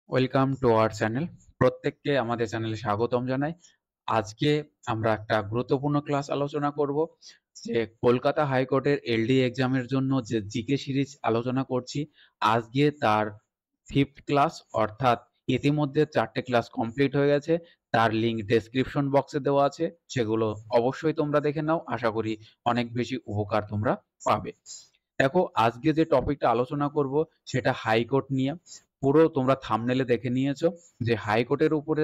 Welcome to our channel. প্রত্যেককে আমাদের চ্যানেলে স্বাগতম জানাই। আজকে আমরা একটা গুরুত্বপূর্ণ ক্লাস আলোচনা করব, যে কলকাতা হাইকোর্টের এলডি এক্সামের জন্য যে জিকে সিরিজ আলোচনা করছি, আজকে তার 5th ক্লাস, অর্থাৎ ইতিমধ্যে 4টে ক্লাস কমপ্লিট হয়ে গেছে। তার লিঙ্ক ডেসক্রিপশন বক্সে দেওয়া আছে, সেগুলো অবশ্যই তোমরা দেখে নাও। আশা করি অনেক বেশি উপকার তোমরা পাবে। দেখো, আজকে যে টপিকটা আলোচনা করব সেটা হাইকোর্ট নিয়ে। পুরো তোমরা থাম্বনেলে দেখে নিয়েছো যে হাইকোর্টের উপরে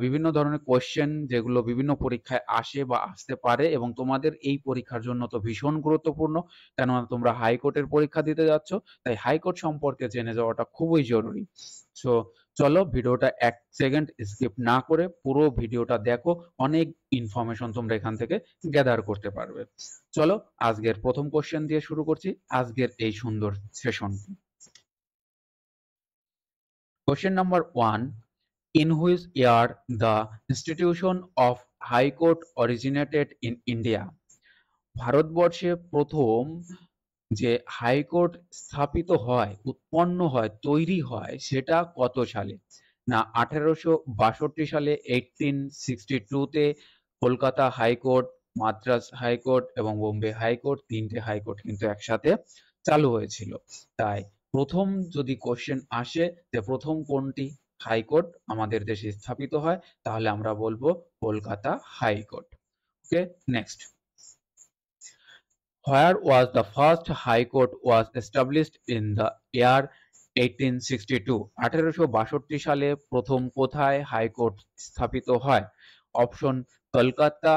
বিভিন্ন ধরনের কোশ্চেন, যেগুলো বিভিন্ন পরীক্ষায় আসে বা আসতে পারে, এবং তোমাদের এই পরীক্ষার জন্য তো ভীষণ গুরুত্বপূর্ণ, কেননা তোমরা হাইকোর্টের পরীক্ষা দিতে যাচ্ছ। তাই হাইকোর্ট সম্পর্কে জেনে যাওয়াটা খুবই জরুরি। সো চলো, ভিডিওটা 1 সেকেন্ড স্কিপ না করে পুরো ভিডিওটা দেখো। অনেক ইনফরমেশন তোমরা এখান থেকে গ্যাদার করতে পারবে। চলো, আজকের প্রথম কোশ্চেন দিয়ে শুরু করছি আজকের এই সুন্দর সেশনটি। Question number 1. In which year the institution of High Court originated in India? ভারতবর্ষে প্রথম যে হাইকোর্ট স্থাপিত হয়, উৎপন্ন হয়, তৈরি হয়, সেটা কত সালে? না 1862 সালে, 1862-তে কলকাতা হাইকোর্ট, মাদ্রাজ হাইকোর্ট এবং বোম্বে হাইকোর্ট, 3টে হাইকোর্ট কিন্তু একসাথে চালু হয়েছিল। তাই প্রথম যদি কোশ্চেন আসে যে প্রথম কোনটি হাইকোর্ট আমাদের দেশে স্থাপিত হয়, তাহলে আমরা বলবো Kolkata high court. Okay, next. Where was the first High Court was established in the year 1862? 1862 সালে প্রথম কোথায় হাইকোর্ট স্থাপিত হয়? অপশন কলকাতা,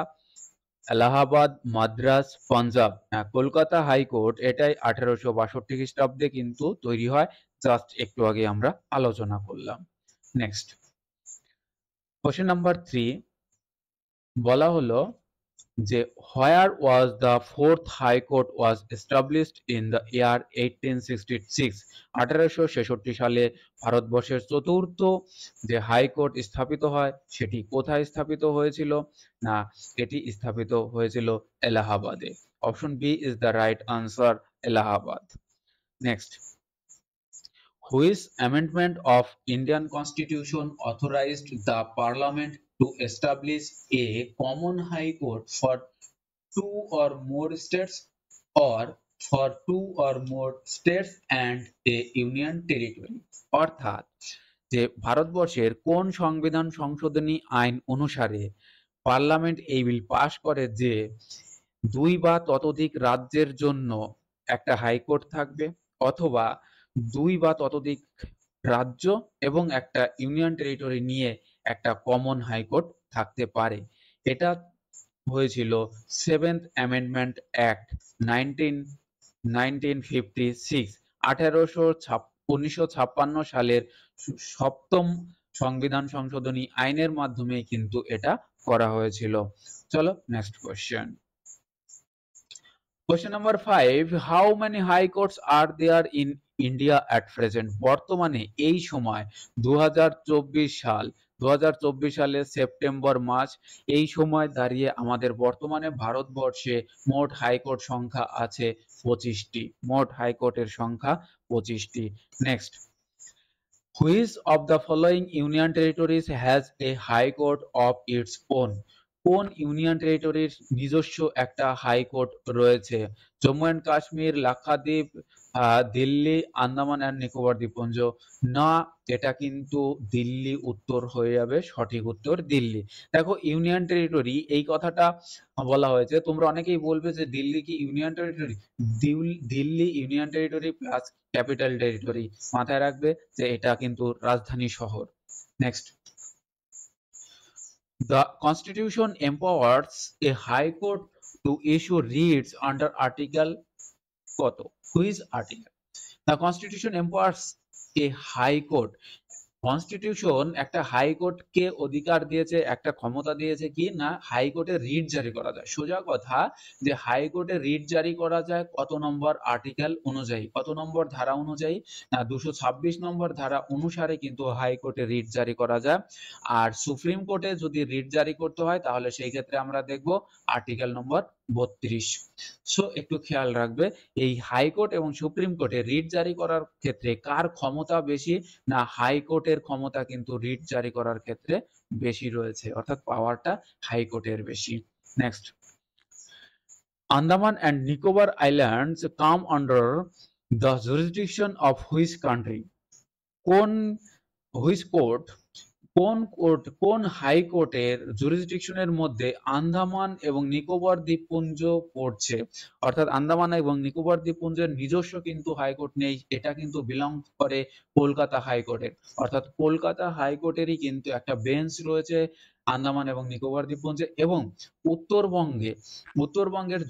এলাহাবাদ, মাদ্রাজ, পাঞ্জাব। কলকাতা হাইকোর্ট এটাই 1862 খ্রিস্টাব্দে কিন্তু তৈরি হয়, জাস্ট একটু আগে আমরা আলোচনা করলাম। নেক্সট, কোশ্চেন নাম্বার 3 বলা হলো যে where was the fourth high court was established in the year 1866? 1866 সালে ভারতবর্ষের চতুর্থ যে হাইকোর্ট স্থাপিত হয় সেটি কোথায় স্থাপিত হয়েছিল? না, এটি স্থাপিত হয়েছিল এলাহাবাদে। Option B is the right answer, Allahabad. Next, which amendment of Indian Constitution authorized the Parliament to establish a common high court for two or more states, or for two or more states and a union territory? অর্থাৎ যে ভারতবর্ষের কোন সংবিধান সংশোধনী আইন অনুসারে parliament এই বিল পাশ করে যে 2 বা ততোধিক রাজ্যের জন্য একটা হাইকোর্ট থাকবে, অথবা 2 বা ততোধিক রাজ্য এবং একটা ইউনিয়ন টেরিটরি নিয়ে একটা কমন হাইকোর্ট থাকতে পারে। এটা হয়েছিল 7th অ্যামেন্ডমেন্ট অ্যাক্ট 1956। 1956 সালের সপ্তম সংবিধান সংশোধনী আইনের মাধ্যমে কিন্তু এটা করা হয়েছিল। চলো, next question. Question number 5. How many high courts are there in India at present? বর্তমানে এই সময় 2024 সালে সেপ্টেম্বর মাস, এই সময় দাঁড়িয়ে আমাদের বর্তমানে ভারতবর্ষে মোট হাইকোর্ট সংখ্যা আছে 25টি। মোট হাইকোর্টের সংখ্যা 25টি। Next, which of the following union territories has a high court of its own? কোন ইউনিয়ন টেরিটরির নিজস্ব একটা হাইকোর্ট রয়েছে? জম্মু অ্যান্ড কাশ্মীর, লাক্ষাদ্বীপ, দিল্লি, আন্দামান অ্যান্ড নিকোবর দ্বীপপুঞ্জ। না, এটা কিন্তু দিল্লি উত্তর হয়ে যাবে, সঠিক উত্তর দিল্লি। দেখো, ইউনিয়ন টেরিটরি এই কথাটা বলা হয়েছে, তোমরা অনেকেই বলবে যে দিল্লি কি union territory? Delhi union territory plus capital territory. মাথায় রাখবে যে এটা কিন্তু রাজধানী শহর। Next, the constitution empowers a high court to issue writs under article কত? Which article? The constitution empowers a high court. Constitution একটা হাইকোর্টকে অধিকার দিয়েছে, একটা ক্ষমতা দিয়েছে কি না হাইকোর্টে রিট জারি করা যায়। সোজা কথা যে হাইকোর্টে রিট জারি করা যায় কত নম্বর আর্টিকেল অনুযায়ী, কত নম্বর ধারা অনুযায়ী? না, 226 নম্বর ধারা অনুসারে কিন্তু হাইকোর্টে রিট জারি করা যায়। আর সুপ্রিম কোর্টে যদি রিট জারি করতে হয় তাহলে সেই ক্ষেত্রে আমরা দেখব আর্টিকেল নম্বর 32। সো একটু খেয়াল রাখবে এই হাইকোর্ট এবং সুপ্রিম কোর্টে রিট জারি করার ক্ষেত্রে কার ক্ষমতা বেশি, না হাইকোর্টের ক্ষমতা কিন্তু রিট জারি করার ক্ষেত্রে বেশি রয়েছে, অর্থাৎ পাওয়ারটা হাইকোর্টের বেশি। Next, Andaman and Nicobar Islands come under the jurisdiction of which country? কোন হুইচ কোর্ট কোন হাইকোর্টের জুরিসডিকশনের মধ্যে আন্দামান এবং নিকোবর দ্বীপপুঞ্জ পড়ছে? অর্থাৎ আন্দামান এবং নিকোবর দ্বীপপুঞ্জের নিজস্ব কিন্তু হাইকোর্ট নেই, এটা কিন্তু বিলং করে কলকাতা হাইকোর্টের। অর্থাৎ কলকাতা হাইকোর্টেরই কিন্তু একটা বেঞ্চ রয়েছে আন্দামান এবং নিকোবর দ্বীপপুঞ্জে। এবং উত্তরবঙ্গের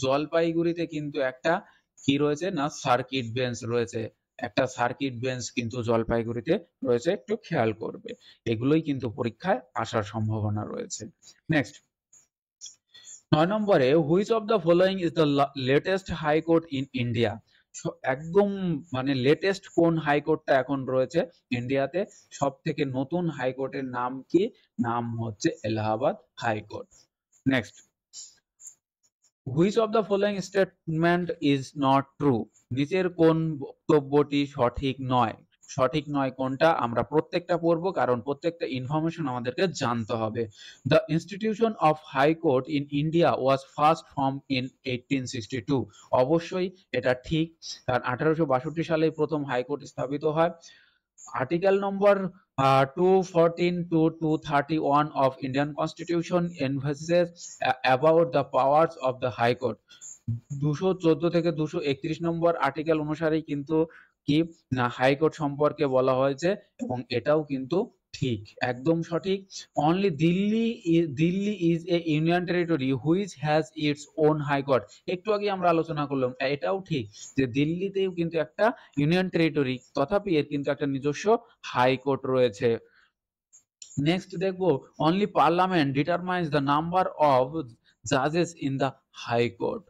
জলপাইগুড়িতে কিন্তু একটা কি রয়েছে, না সার্কিট বেঞ্চ রয়েছে। একটা সার্কিট বেঞ্চ কিন্তু জলপাইগুড়িতে রয়েছে, একটু খেয়াল করবে। এগুলোই কিন্তু পরীক্ষায় আসার সম্ভাবনা রয়েছে। নেক্সট, 9 নম্বরে, which of the following is the latest high court in India? একদম মানে লেটেস্ট কোন হাইকোর্টটা এখন রয়েছে ইন্ডিয়াতে? সব থেকে নতুন হাইকোর্টের নাম কি? নাম হচ্ছে Allahabad high court. Next, which of the following statement is not true? নিচের কোন বক্তব্যটি সঠিক নয়? সঠিক নয় কোনটা আমরা প্রত্যেকটা পড়বো, কারণ প্রত্যেকটা ইনফরমেশন আমাদেরকে জানতে হবে। The institution of high court in India was first form in 1862। অবশ্যই এটা ঠিক, কারণ 1862 সালে প্রথম হাইকোর্ট স্থাপিত হয়। Article number 214 to 231 of Indian Constitution emphasizes about the powers of the High Court। 214 থেকে 231 নম্বর আর্টিকেল অনুসারেই কিন্তু কি, না হাইকোর্ট সম্পর্কে বলা হয়েছে, এবং এটাও কিন্তু ঠিক, একদম সঠিক। Only Delhi is a union territory which has its own high court. একটু আগে আমরা আলোচনা করলাম, এটাও ঠিক যে দিল্লিতেও কিন্তু একটা ইউনিয়ন টেরিটরি, তথাপি এর কিন্তু একটা নিজস্ব হাইকোর্ট রয়েছে। নেক্সট দেখবো, only parliament determines the number of জাজেস ইন দ্য হাইকোর্ট।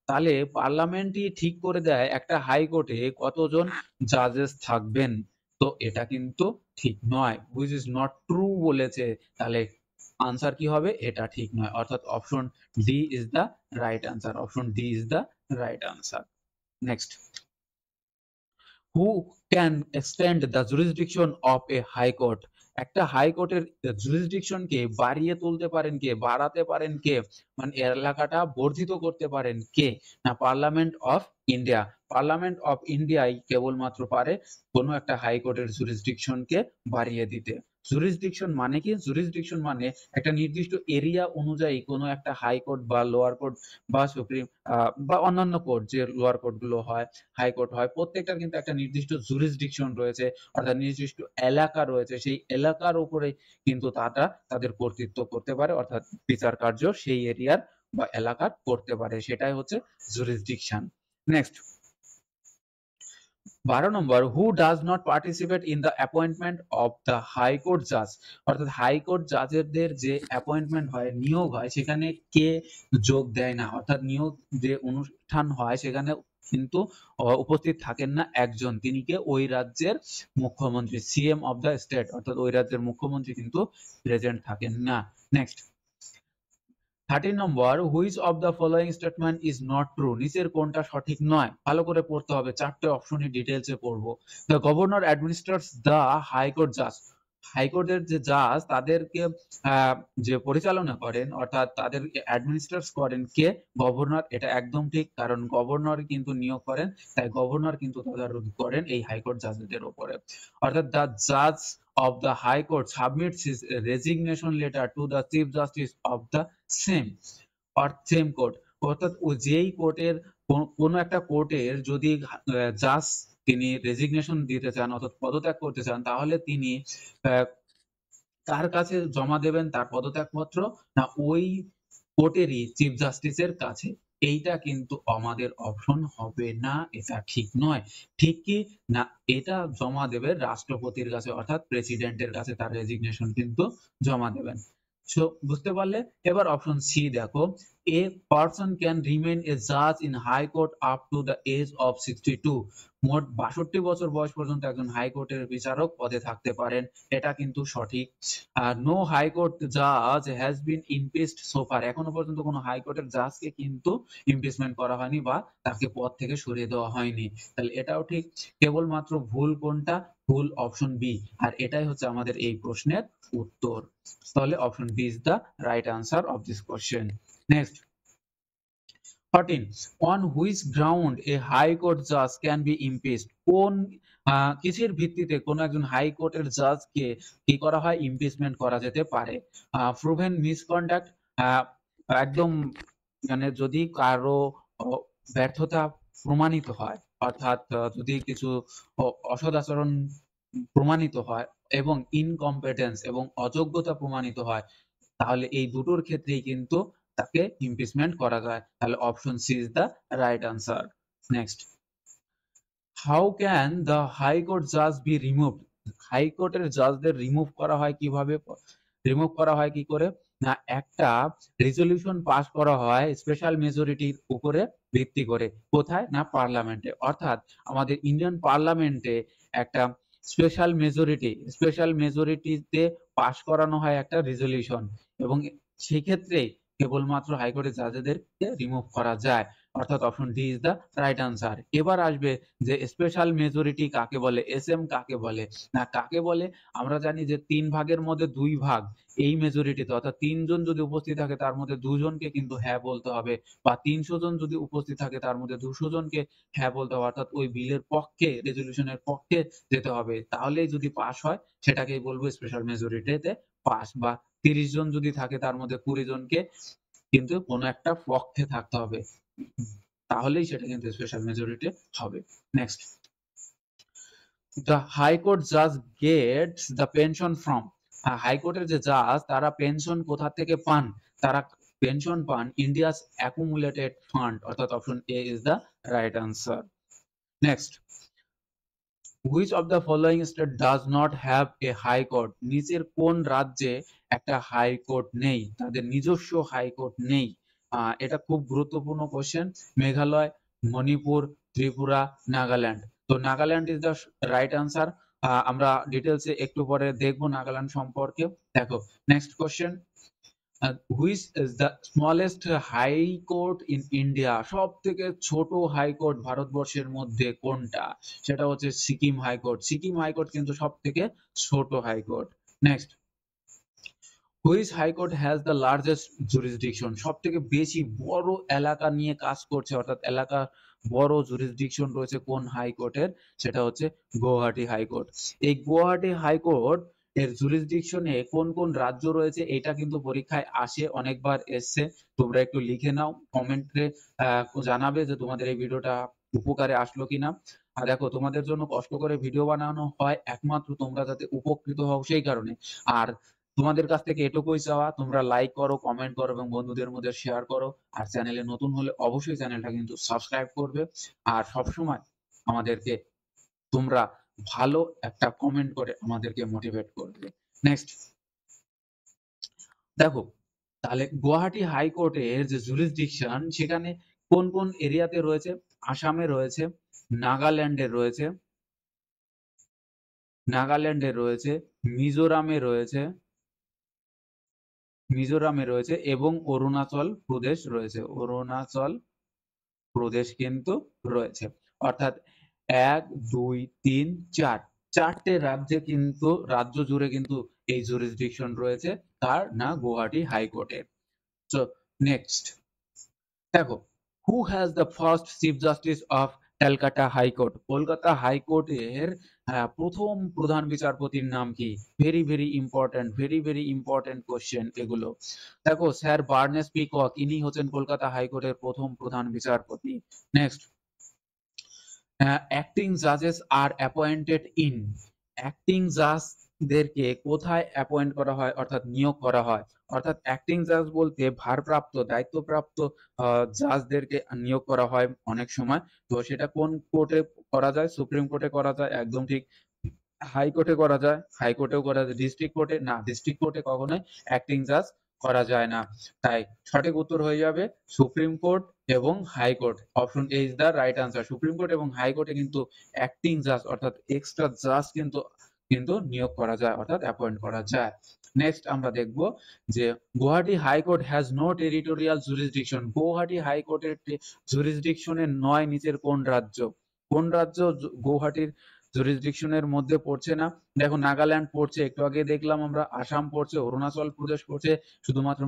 তাহলে পার্লামেন্টই ঠিক করে দেয় একটা হাইকোর্টে কতজন জাজেস থাকবেন, তো এটা কিন্তু ঠিক নয়, হুইচ ইজ নট ট্রু বলেছে। তাহলে আনসার কি হবে? এটা ঠিক নয়, অর্থাৎ option D is the right answer. Option D is the right answer. Next, who can extend the jurisdiction of A high court? একটা হাইকোর্টের জুরিসডিকশনকে বাড়িয়ে তুলতে পারেন কে, বাড়াতে পারেন কে, মানে এলাকাটা বর্ধিত করতে পারেন কে? না parliament of India. Parliament of ইন্ডিয়াই কেবলমাত্র পারে কোনো একটা হাইকোর্টের জুরিসডিকশনকে বাড়িয়ে দিতে। জুরিসডিকশন মানে কি? জুরিসডিকশন মানে একটা নির্দিষ্ট এরিয়া অনুযায়ী কোনো একটা হাইকোর্ট বা লোয়ার কোর্ট বা সুপ্রিম বা অন্যান্য কোর্ট, যে লোয়ার কোর্ট গুলো হয়, হাইকোর্ট হয়, প্রত্যেকটার কিন্তু একটা নির্দিষ্ট জুরিসডিকশন রয়েছে, অর্থাৎ নির্দিষ্ট এলাকা রয়েছে। সেই এলাকার উপরে কিন্তু তারা তাদের কর্তৃত্ব করতে পারে, অর্থাৎ বিচার কার্য সেই এরিয়ার বা এলাকার করতে পারে, সেটাই হচ্ছে jurisdiction. Next, 12 number, who does not participate in the appointment of the high court জাজ? অর্থাৎ হাইকোর্ট জাজেদের যে অ্যাপয়েন্টমেন্ট হয়, নিয়োগ হয়, সেখানে কে যোগ দেয় না? অর্থাৎ নিয়োগ যে অনুষ্ঠান হয় সেখানে কিন্তু উপস্থিত থাকেন না একজন, তিনি কে? ওই রাজ্যের মুখ্যমন্ত্রী, সিএম অফ দ্য স্টেট, অর্থাৎ ওই রাজ্যের মুখ্যমন্ত্রী কিন্তু প্রেজেন্ট থাকেন না। Next, 13 number, which of the following statement is not true? নিচের কোনটা সঠিক নয়? ভালো করে পড়তে হবে, চারটে অপশনই ডিটেইলসে পড়বো। দ্য গভর্নর অ্যাডমিনিস্ট্রেটস দ্য হাইকোর্ট জাজ। হাইকোর্টের যে জাজ তাদেরকে যে পরিচালনা করেন, অর্থাৎ তাদের অ্যাডমিনিস্ট্রেট করেন কে? গভর্নর। এটা একদম ঠিক, কারণ গভর্নর কিন্তু নিয়োগ করেন, তাই গভর্নর কিন্তু তদারকি করেন এই হাইকোর্ট জাজদের উপরে। অর্থাৎ দ্য জাজ of the High Court submits his resignation letter to the Chief Justice of the same court। অর্থাৎ যেই কোর্টের কোন একটা কোর্টের যদি জাজ তিনি রেজিগনেশন দিতে চান, অর্থাৎ পদত্যাগ করতে চান, তাহলে তিনি কার কাছে জমা দেবেন তার পদত্যাগপত্র? না ওই কোর্টেরই চিফ জাস্টিসের কাছে। এইটা কিন্তু আমাদের অপশন হবে না, এটা ঠিক নয়। ঠিক কি না, এটা জমা দেবে রাষ্ট্রপতির কাছে, অর্থাৎ প্রেসিডেন্টের কাছে তার রেজিগনেশন কিন্তু জমা দেবেন। সো বুঝতে পারলে? এবার অপশন সি দেখো, a person can remain a জাজ in high court up to the age of 62। মোট 62 বছর বয়স পর্যন্ত একজন হাইকোর্টের বিচারক পদে থাকতে পারেন। এটা কিন্তু সঠিক। নো হাইকোর্ট জাজ has been impeached so far. এখনো পর্যন্ত কোনো হাইকোর্টের জাজকে কিন্তু ইমপিচমেন্ট করা হয়নি বা তাকে পদ থেকে সরিয়ে দেওয়া হয়নি। তাহলে এটাও ঠিক। কেবলমাত্র ভুল কোনটা? ভুল অপশন বি। আর এটাই হচ্ছে আমাদের এই প্রশ্নের উত্তর। তাহলে option B is the right answer of this question. Next 14, on which ground a high court judge can be impeached? কোন কিসের ভিত্তিতে কোন একজন হাইকোর্টের জাজকে কি করা হয়? ইমপিচমেন্ট করা যেতে পারে। প্রুভেন মিসকন্ডাক্ট, একদম মানে যদি কারো ব্যর্থতা প্রমাণিত হয়, অর্থাৎ যদি কিছু অসৎ আচরণ প্রমাণিত হয় এবং ইনকম্পিটেন্স এবং অযোগ্যতা প্রমাণিত হয়, তাহলে এই দুটোর ক্ষেত্রেই কিন্তু তাকে ইমপিচমেন্ট করা যায়। তাহলে option C is the right answer. Next, how can the high court জাজ বি রিমুভড? হাইকোর্টের জাজদের রিমুভ করা হয় কিভাবে? রিমুভ করা হয় কি করে? না, একটা রেজলিউশন পাস করা হয় স্পেশাল মেজরিটির উপরে ভিত্তি করে। কোথায়? না পার্লামেন্টে। অর্থাৎ আমাদের ইন্ডিয়ান পার্লামেন্টে একটা স্পেশাল মেজরিটিতে পাস করানো হয় একটা রেজলিউশন, এবং সেক্ষেত্রে কেবলমাত্র হাইকোর্টের জাজেদেরকে রিমুভ করা যায়। অর্থাৎ option D is the right answer. এবার আসবে যে স্পেশাল মেজরিটি কাকে বলে, এসএম কাকে বলে? না, কাকে বলে? আমরা জানি যে 3 ভাগের মধ্যে 2 ভাগ এই মেজরিটিতে, অর্থাৎ 3 জন যদি উপস্থিত থাকে তার মধ্যে 2 জনকে কিন্তু হ্যাঁ বলতে হবে, বা 300 জন যদি উপস্থিত থাকে তার মধ্যে 200 জনকে হ্যাঁ বলতে হবে, অর্থাৎ ওই বিলের পক্ষে, রেজলিউশনের পক্ষে যেতে হবে। তাহলেই যদি পাস হয় সেটাকেই বলবো স্পেশাল মেজরিটিতে পাস, বা 30 জন যদি থাকে তার মধ্যে 20 জনকে কিন্তু কোনো একটা পক্ষে থাকতে হবে, তাহলেই সেটা কিন্তু স্পেশাল মেজরিটি হবে। নেক্সট, দ্য হাইকোর্ট জাজ গেটস দ্য পেনশন ফ্রম। হাইকোর্টের যে জাজ তারা পেনশন কোথা থেকে পান? তারা পেনশন পান ইন্ডিয়াস অ্যাকুমুলেটেড ফান্ড, অর্থাৎ option A is the right answer. Next, which of the following state does not have a high court? নিচের কোন রাজ্যে একটা হাইকোর্ট নেই, তাদের নিজস্ব হাইকোর্ট নেই? এটা খুব গুরুত্বপূর্ণ কোশ্চেন। মেঘালয়, মণিপুর, ত্রিপুরা, নাগাল্যান্ড। তো Nagaland is the right answer. আমরা ডিটেলসে একটু পরে দেখবো নাগাল্যান্ড সম্পর্কে। দেখো next question, which is the smallest high court in India? সব থেকে ছোট হাইকোর্ট ভারতবর্ষের মধ্যে কোনটা? সেটা হচ্ছে সিকিম হাইকোর্ট। সিকিম হাইকোর্ট কিন্তু সব থেকে ছোট high court. Next, which high court has the largest jurisdiction? সব থেকে বেশি বড় এলাকা নিয়ে কাজ করছে, অর্থাৎ এলাকা বড় জুরিসডিকশন রয়েছে কোন হাইকোর্টের? সেটা হচ্ছে গুয়াহাটি হাইকোর্ট। এই গুয়াহাটি হাইকোর্ট এর জুরিসডিকশনে কোন কোন রাজ্য রয়েছে এটা কিন্তু পরীক্ষায় আসে, অনেকবার এসছে। তোমরা একটু লিখে নাও, কমেন্টে জানাবে যে তোমাদের এই ভিডিওটা উপকারে আসলো কিনা। আর দেখো, তোমাদের জন্য কষ্ট করে ভিডিও বানানো হয় একমাত্র তোমরা যাতে উপকৃত হও সেই কারণে। আর তোমাদের কাছ থেকে এটুকুই চাওয়া, তোমরা লাইক করো, কমেন্ট করো এবং বন্ধুদের মধ্যে শেয়ার করো। আর চ্যানেলে নতুন হলে অবশ্যই চ্যানেলটা কিন্তু সাবস্ক্রাইব করবে। আর সবসময় আমাদেরকে তোমরা ভালো একটা কমেন্ট করে আমাদেরকে মোটিভেট করবে। নেক্সট, দেখো তাহলে গুয়াহাটি হাইকোর্টের যে জুরিসডিকশন সেখানে কোন কোন এরিয়াতে রয়েছে? আসামে রয়েছে, নাগাল্যান্ডে রয়েছে, মিজোরামে রয়েছে, এবং অরুণাচল প্রদেশ কিন্তু রয়েছে। অর্থাৎ 1, 2, 3, 4, 4টে রাজ্যে কিন্তু, রাজ্য জুড়ে কিন্তু এই জুরিসডিকশন রয়েছে। কার? না গুয়াহাটি হাইকোর্টের। সো নেক্সট, দেখো, who has the first chief justice of Calcutta high court? Kolkata হাইকোর্টের প্রথম প্রধান বিচারপতির নাম কি? ভেরি ইম্পর্টেন্ট কোশ্চেন এগুলো। দেখো, স্যার বার্নেস পিকক, ইনি হচ্ছেন কলকাতা হাইকোর্টের প্রথম প্রধান বিচারপতি। নেক্সট, অ্যাক্টিং জাজেস আর অ্যাপয়েন্টেড ইন। অ্যাক্টিং জাজদেরকে কোথায় অ্যাপয়েন্ট করা হয়, অর্থাৎ নিয়োগ করা হয়? অর্থাৎ অ্যাক্টিং জাজ বলতে ভারপ্রাপ্ত, দায়িত্বপ্রাপ্ত জাজদেরকে নিয়োগ করা হয় অনেক সময়। তো সেটা কোন কোর্টে করা যায়? সুপ্রিম কোর্টে করা যায়, একদম ঠিক। হাইকোর্টে করা যায়, হাইকোর্টেও করা যায়, ডিস্ট্রিক্ট কোর্টে না, ডিস্ট্রিক্ট কোর্টে কখনোই অ্যাক্টিং জাজ করা যায় না। তাই সঠিক উত্তর হয়ে যাবে সুপ্রিম কোর্ট এবং high court. Option A is the right answer. Supreme court এবং হাইকোর্টে কিন্তু অ্যাক্টিং জাজ অর্থাৎ এক্সট্রা জাজ কিন্তু কিন্তু নিয়োগ করা যায় অর্থাৎ অ্যাপয়েন্ট করা যায়। নেক্সট আমরা দেখব যে Guwahati high court has no territorial jurisdiction. Guwahati হাইকোর্টের জুরিসডিকশনে নয় নিচের কোন রাজ্য? কোন রাজ্য গুয়াহাটির জুরিসডিকশনের মধ্যে পড়ছে না? দেখো নাগাল্যান্ড পড়ছে, একটু আগে দেখলাম আমরা, আসাম পড়ছে, অরুণাচল প্রদেশ পড়ছে, শুধুমাত্র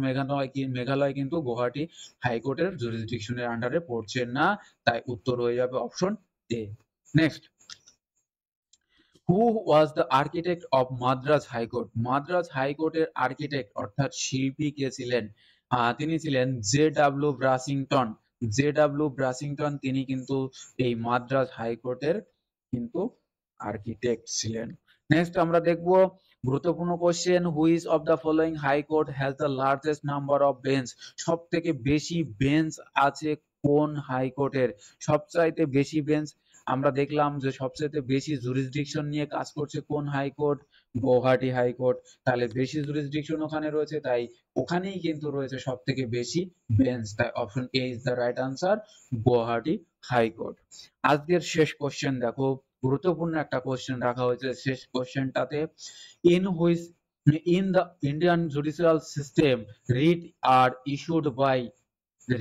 মেঘালয় কিন্তু গুয়াহাটি হাইকোর্টের জুরিসডিকশনের আন্ডারে পড়ছে না। তাই উত্তর হয়ে যাবে option A. Next, who was the architect of Madras high court? Madras হাইকোর্টের আর্কিটেক্ট অর্থাৎ শিল্পী কে ছিলেন? তিনি ছিলেন জে.ডব্লিউ. ব্রাসিংটন। জে.ডব্লিউ. ব্রাসিংটন তিনি কিন্তু এই মাদ্রাজ হাইকোর্টের কিন্তু আর্কিটেক্ট ছিলেন। নেক্সট আমরা দেখব গুরুত্বপূর্ণ question, which of the following high court has the largest number of bench? সব থেকে বেশি বেঞ্চ আছে কোন হাইকোর্টের? সবচাইতে বেশি বেঞ্চ আমরা দেখলাম যে সবচেয়ে বেশি জুরিসডিকশন নিয়ে কাজ করছে কোন হাইকোর্ট? গুয়াহাটি হাইকোর্ট। তাহলে বেশি জুরিসডিকশন ওখানে রয়েছে, তাই ওখানেই কিন্তু রয়েছে সব থেকে বেশি বেঞ্চ। তাই option A is the right answer, Guwahati high court. আজকের শেষ কোশ্চেন দেখো, গুরুত্বপূর্ণ একটা কোশ্চেন রাখা হয়েছে শেষ কোশ্চেনটাতে, in which in the Indian judicial system writ are issued by?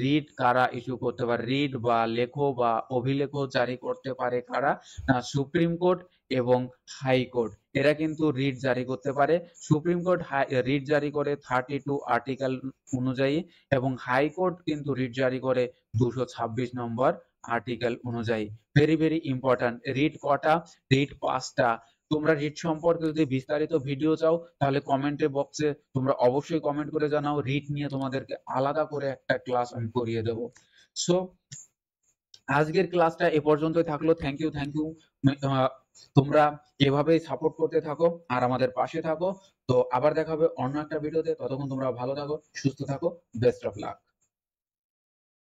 Writ কারা ইস্যু করতে পারে? রিট বা লেখো বা অভিলেখ জারি করতে পারে কারা? না, সুপ্রিম কোর্ট এবং হাইকোর্ট, এরা কিন্তু রিট জারি করতে পারে। সুপ্রিম কোর্ট রিট জারি করে 32 আর্টিকেল অনুযায়ী এবং হাইকোর্ট কিন্তু রিট জারি করে 226 নম্বর আর্টিকেল অনুযায়ী। Very very important. রিট কটা? রিট 5টা। তোমরা রিট সম্পর্কে যদি বিস্তারিত ভিডিও চাও তাহলে কমেন্টে বক্সে তোমরা অবশ্যই কমেন্ট করে জানাও, রিট নিয়ে তোমাদেরকে আলাদা করে একটা ক্লাস আমি করিয়ে দেবো। সো আজকের ক্লাসটা এ পর্যন্তই থাকলো। Thank you, thank you. তোমরা এভাবেই সাপোর্ট করতে থাকো আর আমাদের পাশে থাকো। তো আবার দেখা হবে অন্য একটা ভিডিওতে। ততক্ষণ তোমরা ভালো থাকো, সুস্থ থাকো। Best of luck.